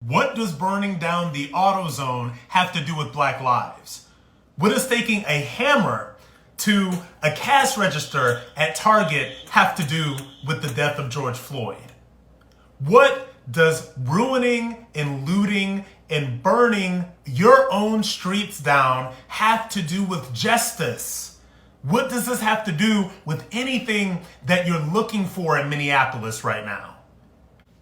What does burning down the AutoZone have to do with Black lives? What does taking a hammer to a cash register at Target have to do with the death of George Floyd? What does ruining and looting and burning your own streets down have to do with justice? What does this have to do with anything that you're looking for in Minneapolis right now?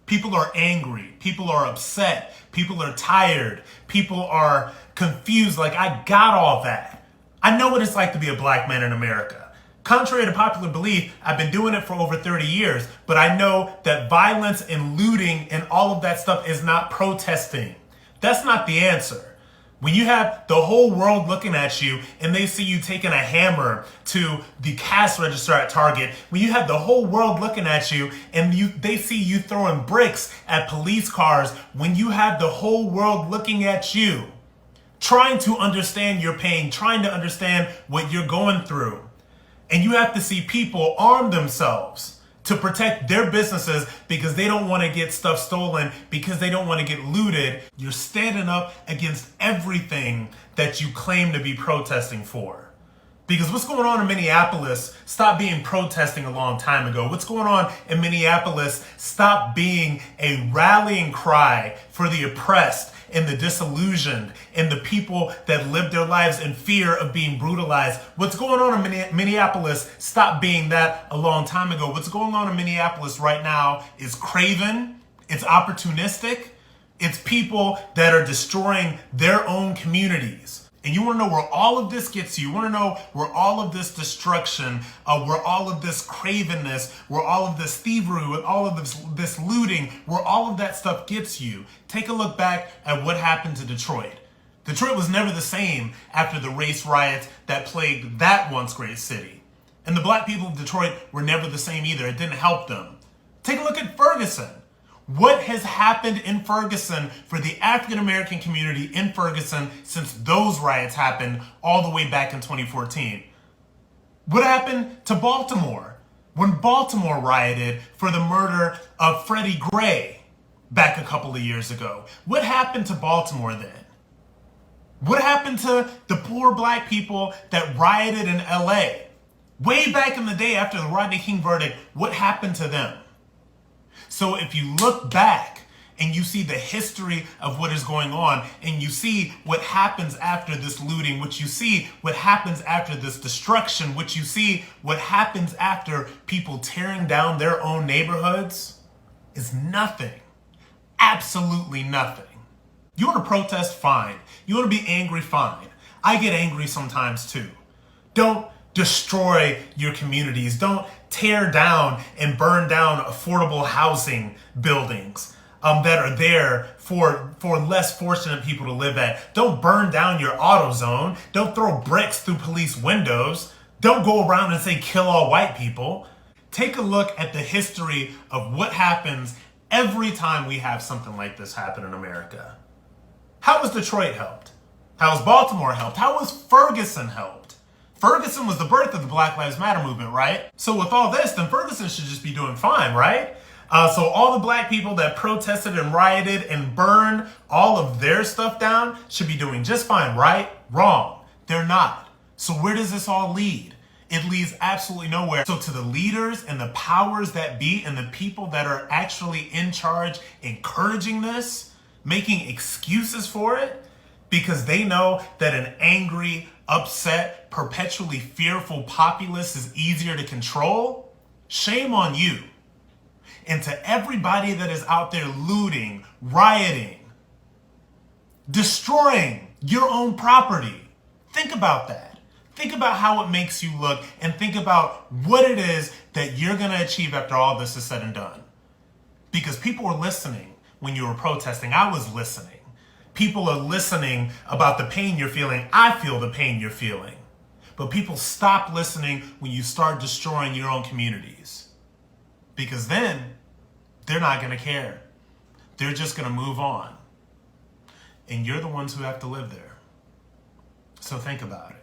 People are angry. People are upset. People are tired. People are confused. Like, I got all that. I know what it's like to be a black man in America. Contrary to popular belief, I've been doing it for over 30 years, but I know that violence and looting and all of that stuff is not protesting. That's not the answer. When you have the whole world looking at you and they see you taking a hammer to the cash register at Target, when you have the whole world looking at you and they see you throwing bricks at police cars, when you have the whole world looking at you, trying to understand your pain, trying to understand what you're going through, and you have to see people arm themselves to protect their businesses because they don't want to get stuff stolen, because they don't want to get looted, you're standing up against everything that you claim to be protesting for. Because what's going on in Minneapolis stopped being protesting a long time ago. What's going on in Minneapolis stopped being a rallying cry for the oppressed and the disillusioned and the people that live their lives in fear of being brutalized. What's going on in Minneapolis stopped being that a long time ago. What's going on in Minneapolis right now is craven, it's opportunistic, it's people that are destroying their own communities. And you want to know where all of this gets you. You want to know where all of this destruction, where all of this cravenness, where all of this thievery, where all of this looting, where all of that stuff gets you. Take a look back at what happened to Detroit. Detroit was never the same after the race riots that plagued that once great city. And the black people of Detroit were never the same either. It didn't help them. Take a look at Ferguson. What has happened in Ferguson for the African American community in Ferguson since those riots happened all the way back in 2014? What happened to Baltimore when Baltimore rioted for the murder of Freddie Gray back a couple of years ago? What happened to Baltimore then? What happened to the poor black people that rioted in LA? Way back in the day after the Rodney King verdict, what happened to them? So if you look back and you see the history of what is going on, and you see what happens after this looting, what you see what happens after this destruction, what you see what happens after people tearing down their own neighborhoods, is nothing. Absolutely nothing. You want to protest? Fine. You want to be angry? Fine. I get angry sometimes too. Don't destroy your communities. Don't tear down and burn down affordable housing buildings that are there for less fortunate people to live at. Don't burn down your AutoZone. Don't throw bricks through police windows. Don't go around and say kill all white people. Take a look at the history of what happens every time we have something like this happen in America. How was Detroit helped? How was Baltimore helped? How was Ferguson helped? Ferguson was the birth of the Black Lives Matter movement, right? So with all this, then Ferguson should just be doing fine, right? So all the black people that protested and rioted and burned all of their stuff down should be doing just fine, right? Wrong. They're not. So where does this all lead? It leads absolutely nowhere. So to the leaders and the powers that be and the people that are actually in charge encouraging this, making excuses for it, because they know that an angry, upset, perpetually fearful populace is easier to control, shame on you. And to everybody that is out there looting, rioting, destroying your own property, think about that. Think about how it makes you look, and think about what it is that you're going to achieve after all this is said and done. Because people were listening when you were protesting. I was listening. People are listening about the pain you're feeling. I feel the pain you're feeling. But people stop listening when you start destroying your own communities. Because then they're not going to care. They're just going to move on. And you're the ones who have to live there. So think about it.